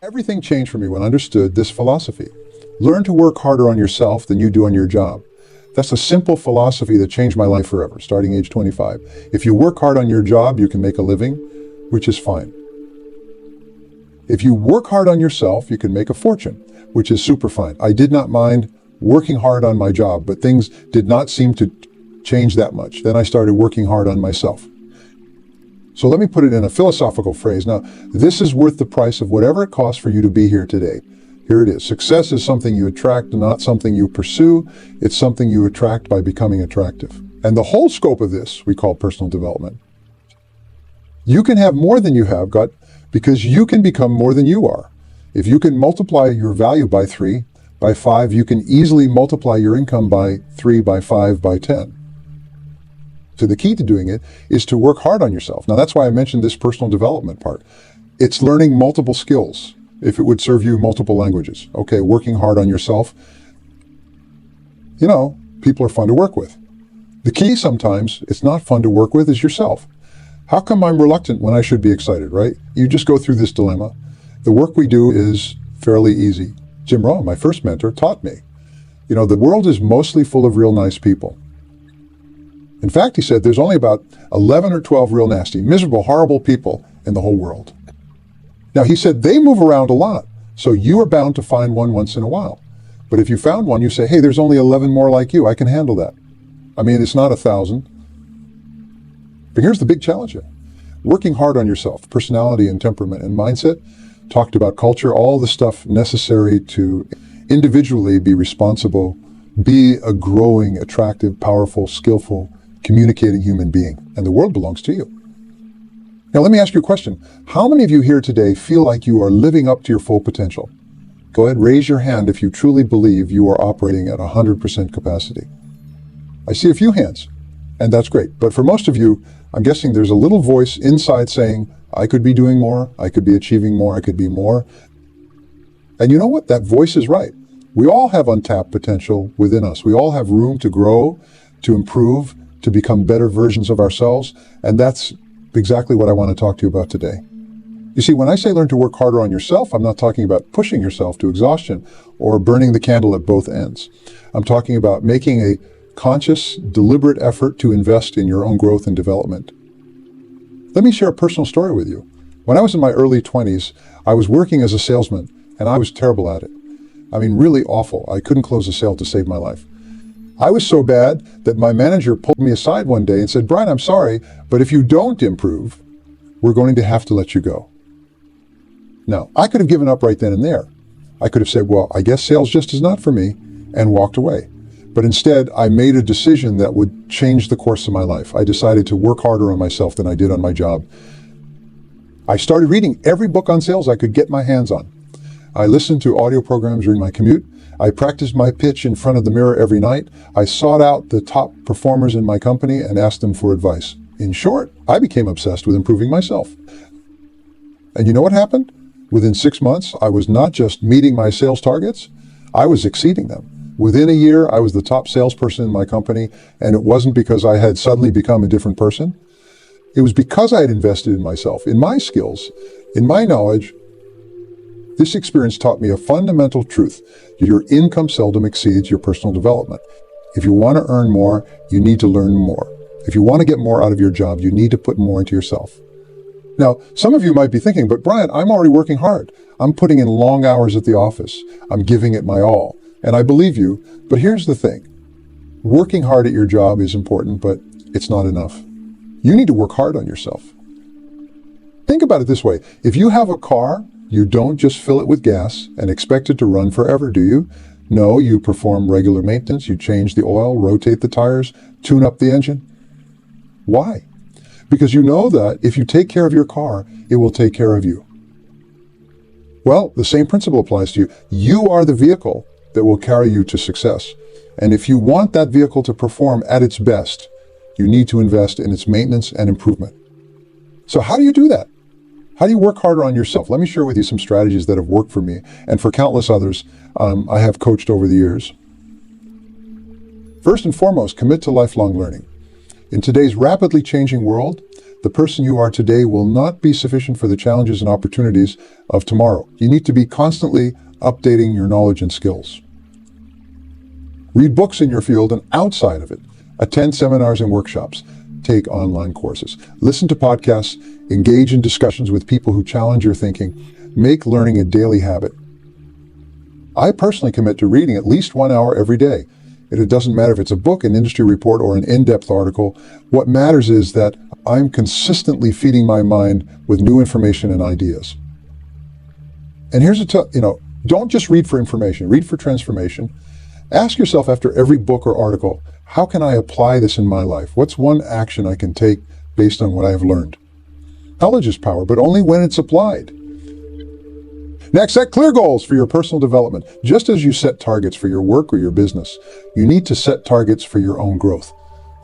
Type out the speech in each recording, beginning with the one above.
Everything changed for me when I understood this philosophy. Learn to work harder on yourself than you do on your job. That's a simple philosophy that changed my life forever, starting age 25. If you work hard on your job, you can make a living, which is fine. If you work hard on yourself, you can make a fortune, which is super fine. I did not mind working hard on my job, but things did not seem to change that much. Then I started working hard on myself. So let me put it in a philosophical phrase. Now, this is worth the price of whatever it costs for you to be here today. Here it is. Success is something you attract, not something you pursue. It's something you attract by becoming attractive. And the whole scope of this we call personal development. You can have more than you have got because you can become more than you are. If you can multiply your value by 3, by 5, you can easily multiply your income by 3, by 5, by 10. So the key to doing it is to work hard on yourself. Now that's why I mentioned this personal development part. It's learning multiple skills. If it would serve you multiple languages. Okay, working hard on yourself. You know, people are fun to work with. The key sometimes, it's not fun to work with, is yourself. How come I'm reluctant when I should be excited, right? You just go through this dilemma. The work we do is fairly easy. Jim Rohn, my first mentor, taught me. You know, the world is mostly full of real nice people. In fact, he said, there's only about 11 or 12 real nasty, miserable, horrible people in the whole world. Now, he said they move around a lot, so you are bound to find one once in a while. But if you found one, you say, hey, there's only 11 more like you. I can handle that. I mean, it's not 1,000. But here's the big challenge here. Working hard on yourself, personality and temperament and mindset, talked about culture, all the stuff necessary to individually be responsible, be a growing, attractive, powerful, skillful, communicating human being. And the world belongs to you. Now, let me ask you a question. How many of you here today feel like you are living up to your full potential? Go ahead, raise your hand if you truly believe you are operating at 100% capacity. I see a few hands, and that's great. But for most of you, I'm guessing there's a little voice inside saying, I could be doing more, I could be achieving more, I could be more. And you know what? That voice is right. We all have untapped potential within us. We all have room to grow, to improve, to become better versions of ourselves, and that's exactly what I want to talk to you about today. You see, when I say learn to work harder on yourself, I'm not talking about pushing yourself to exhaustion or burning the candle at both ends. I'm talking about making a conscious, deliberate effort to invest in your own growth and development. Let me share a personal story with you. When I was in my early 20s, I was working as a salesman, and I was terrible at it. I mean, really awful. I couldn't close a sale to save my life. I was so bad that my manager pulled me aside one day and said, Brian, I'm sorry, but if you don't improve, we're going to have to let you go. Now, I could have given up right then and there. I could have said, well, I guess sales just is not for me, and walked away. But instead, I made a decision that would change the course of my life. I decided to work harder on myself than I did on my job. I started reading every book on sales I could get my hands on. I listened to audio programs during my commute. I practiced my pitch in front of the mirror every night. I sought out the top performers in my company and asked them for advice. In short, I became obsessed with improving myself. And you know what happened? Within 6 months, I was not just meeting my sales targets, I was exceeding them. Within a year, I was the top salesperson in my company, and it wasn't because I had suddenly become a different person. It was because I had invested in myself, in my skills, in my knowledge. This experience taught me a fundamental truth. Your income seldom exceeds your personal development. If you want to earn more, you need to learn more. If you want to get more out of your job, you need to put more into yourself. Now, some of you might be thinking, but Brian, I'm already working hard. I'm putting in long hours at the office. I'm giving it my all. And I believe you, but here's the thing. Working hard at your job is important, but it's not enough. You need to work hard on yourself. Think about it this way. If you have a car, you don't just fill it with gas and expect it to run forever, do you? No, you perform regular maintenance, you change the oil, rotate the tires, tune up the engine. Why? Because you know that if you take care of your car, it will take care of you. Well, the same principle applies to you. You are the vehicle that will carry you to success. And if you want that vehicle to perform at its best, you need to invest in its maintenance and improvement. So how do you do that? How do you work harder on yourself? Let me share with you some strategies that have worked for me and for countless others I have coached over the years. First and foremost, commit to lifelong learning. In today's rapidly changing world, The person you are today will not be sufficient for the challenges and opportunities of tomorrow. You need to be constantly updating your knowledge and skills. Read books in your field and outside of it. Attend seminars and workshops. Take online courses. Listen to podcasts. Engage in discussions with people who challenge your thinking. Make learning a daily habit. I personally commit to reading at least 1 hour every day. It doesn't matter if it's a book, an industry report, or an in-depth article. What matters is that I'm consistently feeding my mind with new information and ideas. And here's don't just read for information, read for transformation. Ask yourself after every book or article, how can I apply this in my life? What's one action I can take based on what I have learned? Knowledge is power, but only when it's applied. Next, set clear goals for your personal development. Just as you set targets for your work or your business, you need to set targets for your own growth.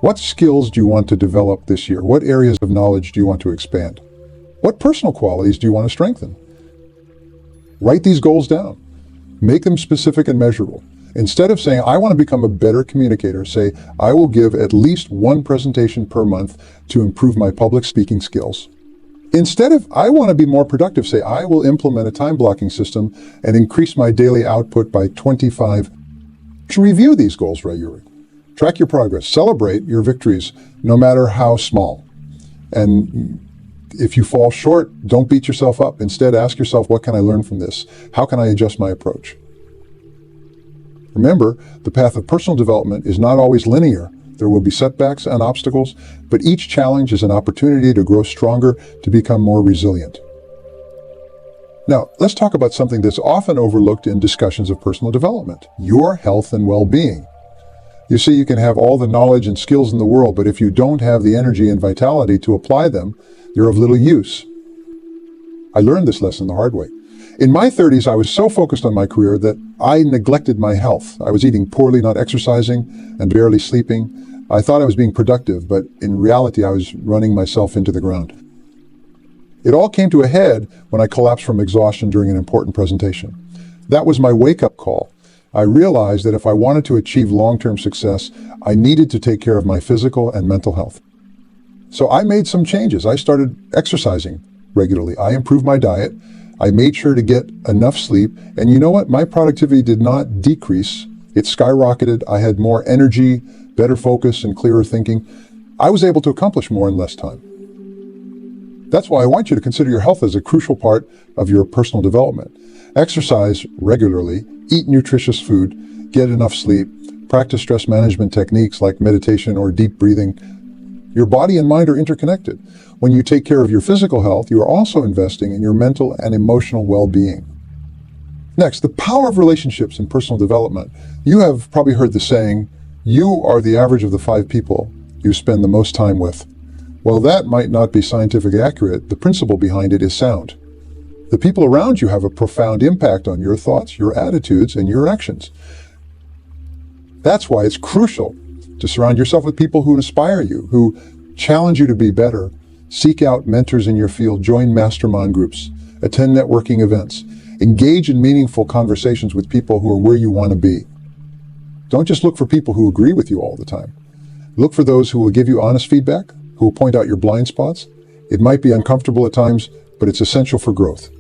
What skills do you want to develop this year? What areas of knowledge do you want to expand? What personal qualities do you want to strengthen? Write these goals down. Make them specific and measurable. Instead of saying, I want to become a better communicator, say, I will give at least one presentation per month to improve my public speaking skills. Instead of, I want to be more productive, say, I will implement a time blocking system and increase my daily output by 25. Review these goals regularly. Track your progress. Celebrate your victories, no matter how small. And if you fall short, don't beat yourself up. Instead, ask yourself, what can I learn from this? How can I adjust my approach? Remember, the path of personal development is not always linear. There will be setbacks and obstacles, but each challenge is an opportunity to grow stronger, to become more resilient. Now, let's talk about something that's often overlooked in discussions of personal development: your health and well-being. You see, you can have all the knowledge and skills in the world, but if you don't have the energy and vitality to apply them, you're of little use. I learned this lesson the hard way. In my 30s, I was so focused on my career that I neglected my health. I was eating poorly, not exercising, and barely sleeping. I thought I was being productive, but in reality, I was running myself into the ground. It all came to a head when I collapsed from exhaustion during an important presentation. That was my wake-up call. I realized that if I wanted to achieve long-term success, I needed to take care of my physical and mental health. So I made some changes. I started exercising regularly. I improved my diet. I made sure to get enough sleep. And you know what? My productivity did not decrease. It skyrocketed. I had more energy, better focus, and clearer thinking. I was able to accomplish more in less time. That's why I want you to consider your health as a crucial part of your personal development. Exercise regularly, eat nutritious food, get enough sleep, practice stress management techniques like meditation or deep breathing. Your body and mind are interconnected. When you take care of your physical health, you are also investing in your mental and emotional well-being. Next, the power of relationships in personal development. You have probably heard the saying, you are the average of the 5 people you spend the most time with. Well, that might not be scientifically accurate. The principle behind it is sound. The people around you have a profound impact on your thoughts, your attitudes, and your actions. That's why it's crucial to surround yourself with people who inspire you, who challenge you to be better. Seek out mentors in your field, join mastermind groups, attend networking events, engage in meaningful conversations with people who are where you want to be. Don't just look for people who agree with you all the time. Look for those who will give you honest feedback, who will point out your blind spots. It might be uncomfortable at times, but it's essential for growth.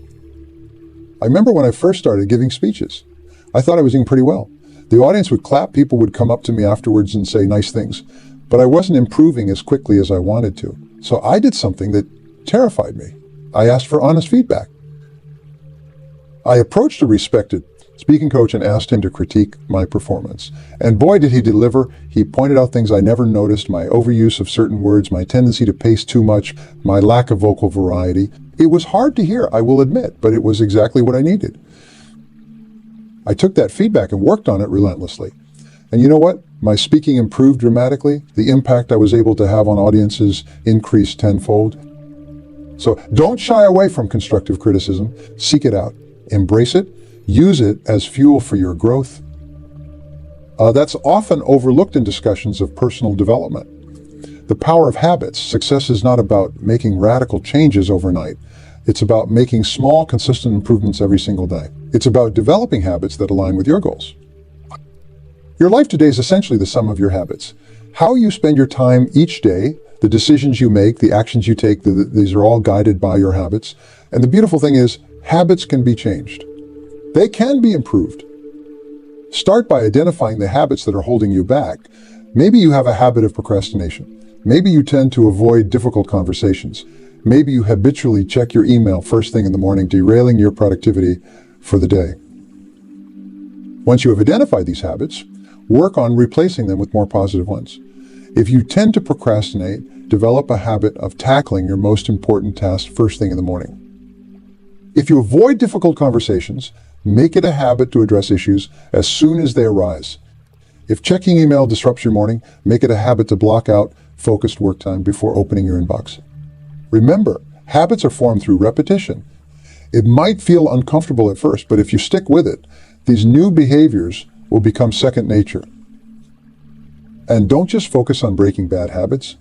I remember when I first started giving speeches, I thought I was doing pretty well. The audience would clap, people would come up to me afterwards and say nice things, but I wasn't improving as quickly as I wanted to. So I did something that terrified me. I asked for honest feedback. I approached a respected speaking coach and asked him to critique my performance. And boy, did he deliver. He pointed out things I never noticed: my overuse of certain words, my tendency to pace too much, my lack of vocal variety. It was hard to hear, I will admit, but it was exactly what I needed. I took that feedback and worked on it relentlessly. And you know what? My speaking improved dramatically. The impact I was able to have on audiences increased tenfold. So don't shy away from constructive criticism. Seek it out. Embrace it. Use it as fuel for your growth. That's often overlooked in discussions of personal development. The power of habits. Success is not about making radical changes overnight. It's about making small, consistent improvements every single day. It's about developing habits that align with your goals. Your life today is essentially the sum of your habits. How you spend your time each day The decisions you make, the actions you take, these are all guided by your habits. And the beautiful thing is, habits can be changed. They can be improved. Start by identifying the habits that are holding you back. Maybe you have a habit of procrastination. Maybe you tend to avoid difficult conversations. Maybe you habitually check your email first thing in the morning, derailing your productivity for the day. Once you have identified these habits, work on replacing them with more positive ones. If you tend to procrastinate, develop a habit of tackling your most important tasks first thing in the morning. If you avoid difficult conversations, make it a habit to address issues as soon as they arise. If checking email disrupts your morning, make it a habit to block out focused work time before opening your inbox. Remember, habits are formed through repetition. It might feel uncomfortable at first, but if you stick with it, these new behaviors will become second nature. And don't just focus on breaking bad habits.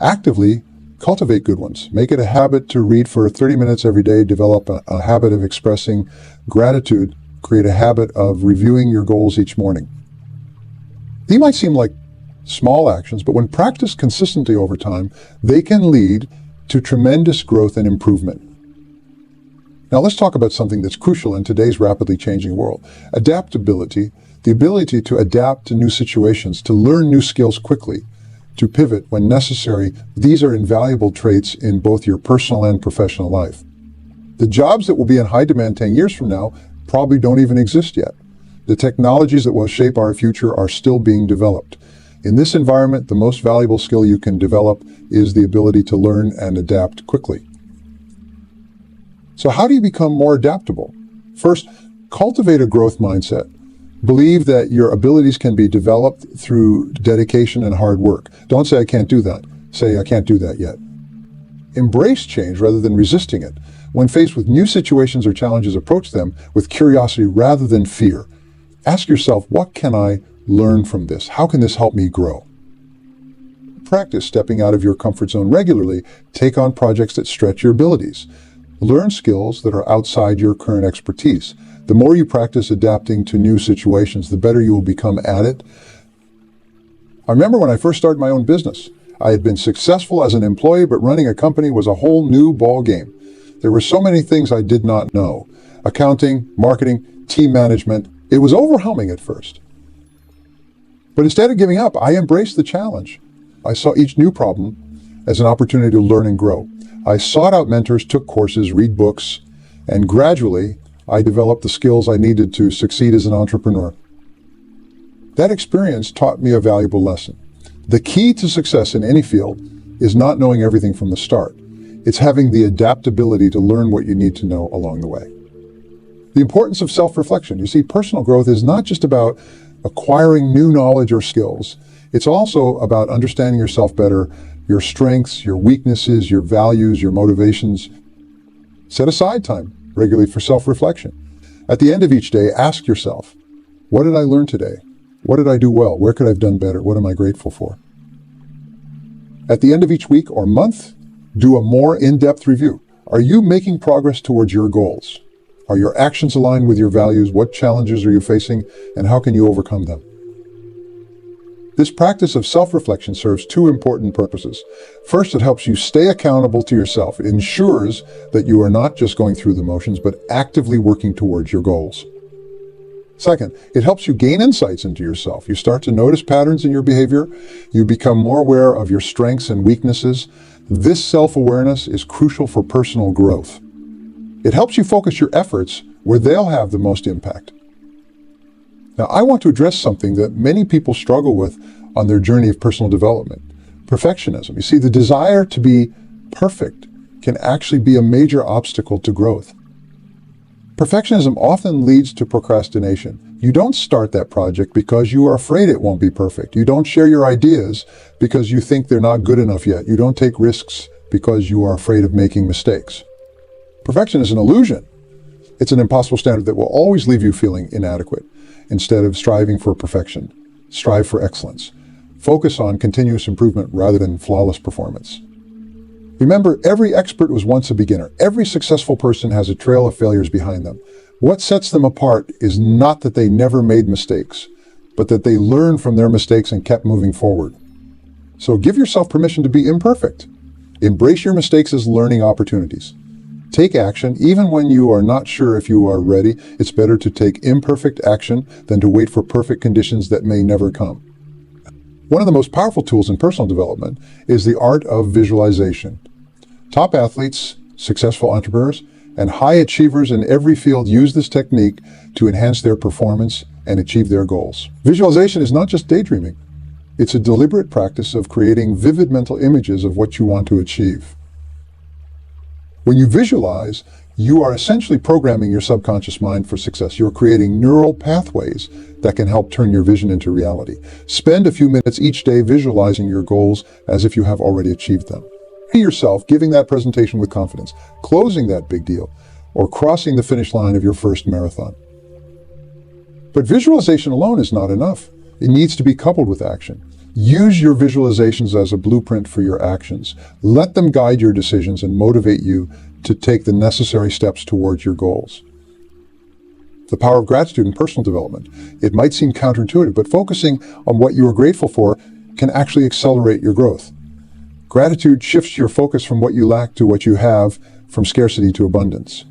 Actively cultivate good ones. Make it a habit to read for 30 minutes every day, develop a habit of expressing gratitude, create a habit of reviewing your goals each morning. These might seem like small actions, but when practiced consistently over time, they can lead to tremendous growth and improvement. Now let's talk about something that's crucial in today's rapidly changing world. Adaptability, the ability to adapt to new situations, to learn new skills quickly, to pivot when necessary. These are invaluable traits in both your personal and professional life. The jobs that will be in high demand 10 years from now probably don't even exist yet. The technologies that will shape our future are still being developed. In this environment, the most valuable skill you can develop is the ability to learn and adapt quickly. So how do you become more adaptable? First, cultivate a growth mindset. Believe that your abilities can be developed through dedication and hard work. Don't say, I can't do that. Say, I can't do that yet. Embrace change rather than resisting it. When faced with new situations or challenges, approach them with curiosity rather than fear. Ask yourself, what can I learn from this? How can this help me grow? Practice stepping out of your comfort zone regularly. Take on projects that stretch your abilities. Learn skills that are outside your current expertise. The more you practice adapting to new situations, the better you will become at it. I remember when I first started my own business. I had been successful as an employee, but running a company was a whole new ball game. There were so many things I did not know. Accounting, marketing, team management. It was overwhelming at first. But instead of giving up, I embraced the challenge. I saw each new problem as an opportunity to learn and grow. I sought out mentors, took courses, read books, and gradually I developed the skills I needed to succeed as an entrepreneur. That experience taught me a valuable lesson. The key to success in any field is not knowing everything from the start. It's having the adaptability to learn what you need to know along the way. The importance of self-reflection. You see, personal growth is not just about acquiring new knowledge or skills. It's also about understanding yourself better, your strengths, your weaknesses, your values, your motivations. Set aside time regularly for self-reflection. At the end of each day, ask yourself, what did I learn today? What did I do well? Where could I have done better? What am I grateful for? At the end of each week or month, do a more in-depth review. Are you making progress towards your goals? Are your actions aligned with your values? What challenges are you facing, and how can you overcome them? This practice of self-reflection serves two important purposes. First, it helps you stay accountable to yourself. It ensures that you are not just going through the motions, but actively working towards your goals. Second, it helps you gain insights into yourself. You start to notice patterns in your behavior. You become more aware of your strengths and weaknesses. This self-awareness is crucial for personal growth. It helps you focus your efforts where they'll have the most impact. Now, I want to address something that many people struggle with on their journey of personal development: perfectionism. You see, the desire to be perfect can actually be a major obstacle to growth. Perfectionism often leads to procrastination. You don't start that project because you are afraid it won't be perfect. You don't share your ideas because you think they're not good enough yet. You don't take risks because you are afraid of making mistakes. Perfection is an illusion. It's an impossible standard that will always leave you feeling inadequate. Instead of striving for perfection, strive for excellence. Focus on continuous improvement rather than flawless performance. Remember, every expert was once a beginner. Every successful person has a trail of failures behind them. What sets them apart is not that they never made mistakes, but that they learned from their mistakes and kept moving forward. So give yourself permission to be imperfect. Embrace your mistakes as learning opportunities. Take action even when you are not sure if you are ready. It's better to take imperfect action than to wait for perfect conditions that may never come. One of the most powerful tools in personal development is the art of visualization. Top athletes, successful entrepreneurs, and high achievers in every field use this technique to enhance their performance and achieve their goals. Visualization is not just daydreaming. It's a deliberate practice of creating vivid mental images of what you want to achieve. When you visualize, you are essentially programming your subconscious mind for success. You're creating neural pathways that can help turn your vision into reality. Spend a few minutes each day visualizing your goals as if you have already achieved them. See yourself giving that presentation with confidence, closing that big deal, or crossing the finish line of your first marathon. But visualization alone is not enough. It needs to be coupled with action. Use your visualizations as a blueprint for your actions. Let them guide your decisions and motivate you to take the necessary steps towards your goals. The power of gratitude in personal development. It might seem counterintuitive, but focusing on what you are grateful for can actually accelerate your growth. Gratitude shifts your focus from what you lack to what you have, from scarcity to abundance.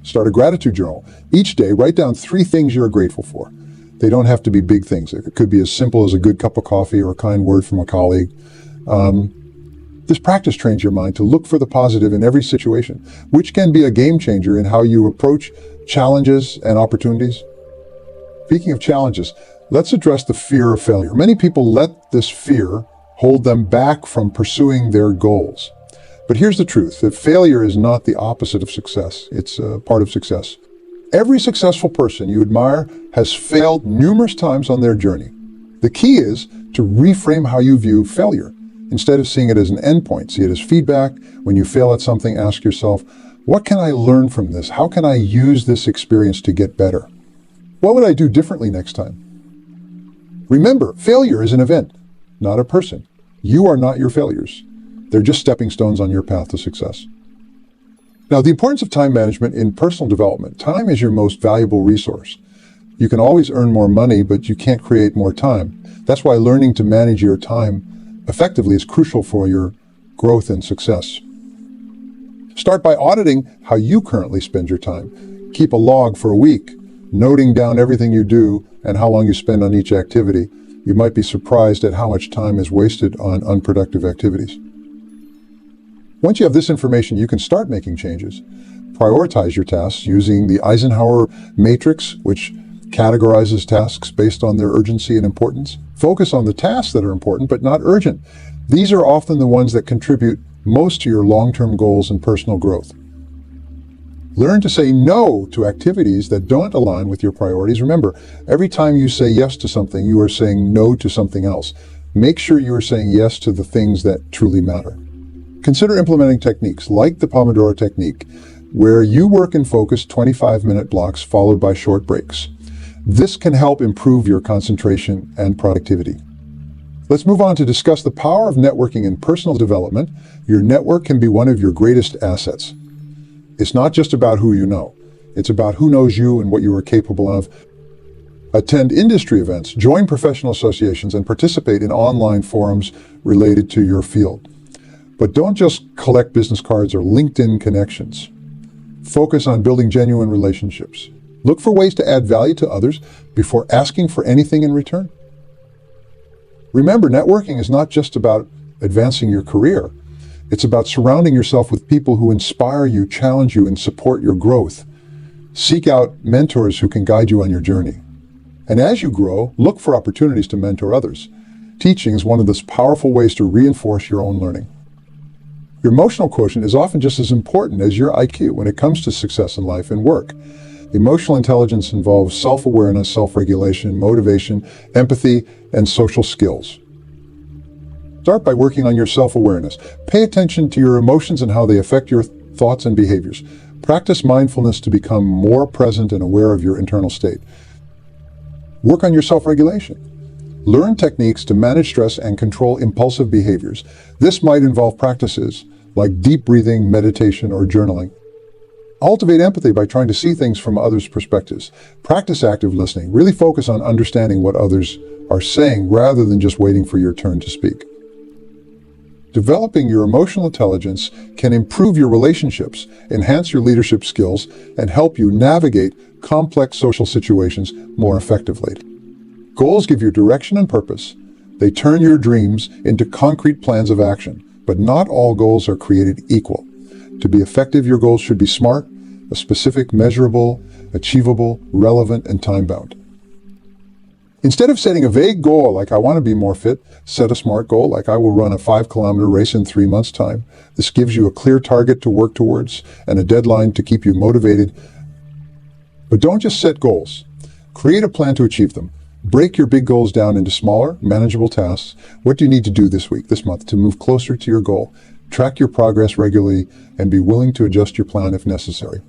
Start a gratitude journal. Each day, write down 3 things you're grateful for. They don't have to be big things. It could be as simple as a good cup of coffee or a kind word from a colleague. This practice trains your mind to look for the positive in every situation, which can be a game changer in how you approach challenges and opportunities. Speaking of challenges, let's address the fear of failure. Many people let this fear hold them back from pursuing their goals. But here's the truth, that failure is not the opposite of success. It's a part of success. Every successful person you admire has failed numerous times on their journey. The key is to reframe how you view failure. Instead of seeing it as an endpoint, see it as feedback. When you fail at something, ask yourself, what can I learn from this? How can I use this experience to get better? What would I do differently next time? Remember, failure is an event, not a person. You are not your failures. They're just stepping stones on your path to success. Now, the importance of time management in personal development. Time is your most valuable resource. You can always earn more money, but you can't create more time. That's why learning to manage your time effectively is crucial for your growth and success. Start by auditing how you currently spend your time. Keep a log for a week, noting down everything you do and how long you spend on each activity. You might be surprised at how much time is wasted on unproductive activities. Once you have this information, you can start making changes. Prioritize your tasks using the Eisenhower matrix, which categorizes tasks based on their urgency and importance. Focus on the tasks that are important but not urgent. These are often the ones that contribute most to your long-term goals and personal growth. Learn to say no to activities that don't align with your priorities. Remember, every time you say yes to something, you are saying no to something else. Make sure you are saying yes to the things that truly matter. Consider implementing techniques like the Pomodoro technique, where you work and focus 25-minute blocks followed by short breaks. This can help improve your concentration and productivity. Let's move on to discuss the power of networking in personal development. Your network can be one of your greatest assets. It's not just about who you know. It's about who knows you and what you are capable of. Attend industry events, join professional associations, and participate in online forums related to your field. But don't just collect business cards or LinkedIn connections. Focus on building genuine relationships. Look for ways to add value to others before asking for anything in return. Remember, networking is not just about advancing your career. It's about surrounding yourself with people who inspire you, challenge you, and support your growth. Seek out mentors who can guide you on your journey. And as you grow, look for opportunities to mentor others. Teaching is one of the powerful ways to reinforce your own learning. Your emotional quotient is often just as important as your IQ when it comes to success in life and work. Emotional intelligence involves self-awareness, self-regulation, motivation, empathy, and social skills. Start by working on your self-awareness. Pay attention to your emotions and how they affect your thoughts and behaviors. Practice mindfulness to become more present and aware of your internal state. Work on your self-regulation. Learn techniques to manage stress and control impulsive behaviors. This might involve practices like deep breathing, meditation, or journaling. Cultivate empathy by trying to see things from others' perspectives. Practice active listening. Really focus on understanding what others are saying rather than just waiting for your turn to speak. Developing your emotional intelligence can improve your relationships, enhance your leadership skills, and help you navigate complex social situations more effectively. Goals give you direction and purpose. They turn your dreams into concrete plans of action, but not all goals are created equal. To be effective, your goals should be smart, specific, measurable, achievable, relevant, and time-bound. Instead of setting a vague goal like I want to be more fit, set a smart goal like I will run a 5-kilometer race in 3 months' time. This gives you a clear target to work towards and a deadline to keep you motivated. But don't just set goals. Create a plan to achieve them. Break your big goals down into smaller, manageable tasks. What do you need to do this week, this month, to move closer to your goal? Track your progress regularly and be willing to adjust your plan if necessary.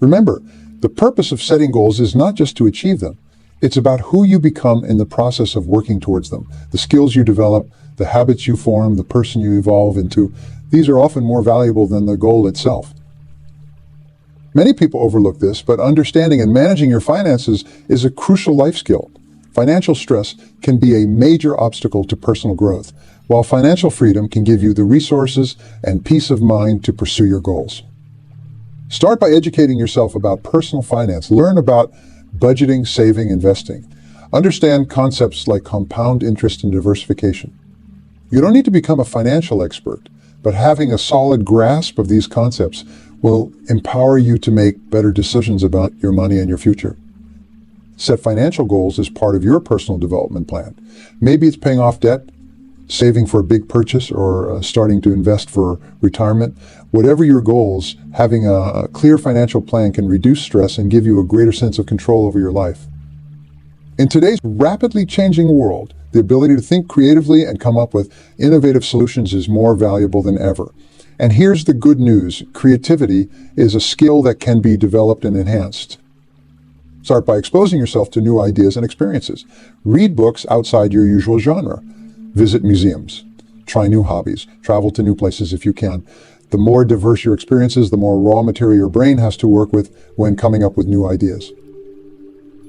Remember, the purpose of setting goals is not just to achieve them. It's about who you become in the process of working towards them, the skills you develop, the habits you form, the person you evolve into. These are often more valuable than the goal itself. Many people overlook this, but understanding and managing your finances is a crucial life skill. Financial stress can be a major obstacle to personal growth, while financial freedom can give you the resources and peace of mind to pursue your goals. Start by educating yourself about personal finance. Learn about budgeting, saving, investing. Understand concepts like compound interest and diversification. You don't need to become a financial expert, but having a solid grasp of these concepts will empower you to make better decisions about your money and your future. Set financial goals as part of your personal development plan. Maybe it's paying off debt, saving for a big purchase, or starting to invest for retirement. Whatever your goals, having a clear financial plan can reduce stress and give you a greater sense of control over your life. In today's rapidly changing world, the ability to think creatively and come up with innovative solutions is more valuable than ever. And here's the good news. Creativity is a skill that can be developed and enhanced. Start by exposing yourself to new ideas and experiences. Read books outside your usual genre. Visit museums. Try new hobbies. Travel to new places if you can. The more diverse your experiences, the more raw material your brain has to work with when coming up with new ideas.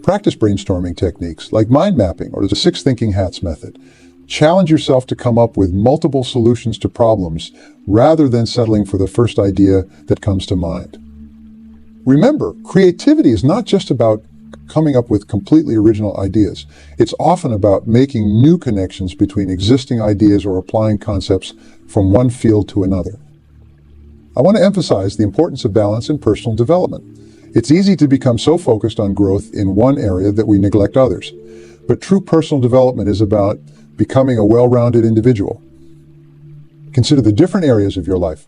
Practice brainstorming techniques like mind mapping or the 6 thinking hats method. Challenge yourself to come up with multiple solutions to problems rather than settling for the first idea that comes to mind. Remember, creativity is not just about coming up with completely original ideas. It's often about making new connections between existing ideas or applying concepts from one field to another. I want to emphasize the importance of balance in personal development. It's easy to become so focused on growth in one area that we neglect others. But true personal development is about becoming a well-rounded individual. Consider the different areas of your life: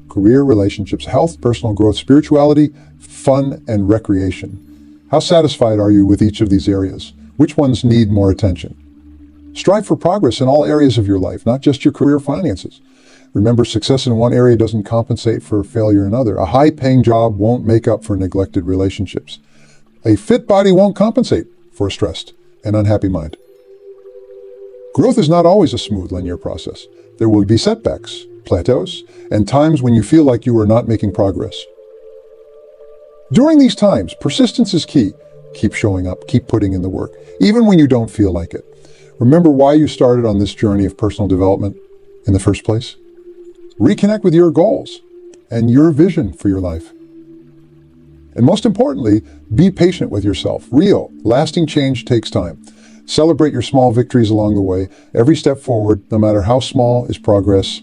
career, relationships, health, personal growth, spirituality, fun, and recreation. How satisfied are you with each of these areas? Which ones need more attention? Strive for progress in all areas of your life, not just your career finances. Remember, success in one area doesn't compensate for failure in another. A high-paying job won't make up for neglected relationships. A fit body won't compensate for a stressed and unhappy mind. Growth is not always a smooth, linear process. There will be setbacks, plateaus, and times when you feel like you are not making progress. During these times, persistence is key. Keep showing up, keep putting in the work, even when you don't feel like it. Remember why you started on this journey of personal development in the first place. Reconnect with your goals and your vision for your life. And most importantly, be patient with yourself. Real, lasting change takes time. Celebrate your small victories along the way. Every step forward, no matter how small, is progress.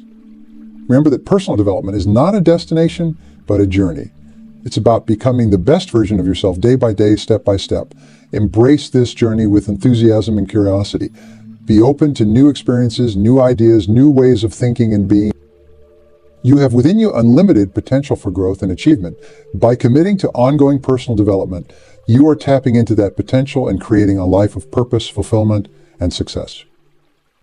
Remember that personal development is not a destination, but a journey. It's about becoming the best version of yourself day by day, step by step. Embrace this journey with enthusiasm and curiosity. Be open to new experiences, new ideas, new ways of thinking and being. You have within you unlimited potential for growth and achievement. By committing to ongoing personal development, you are tapping into that potential and creating a life of purpose, fulfillment, and success.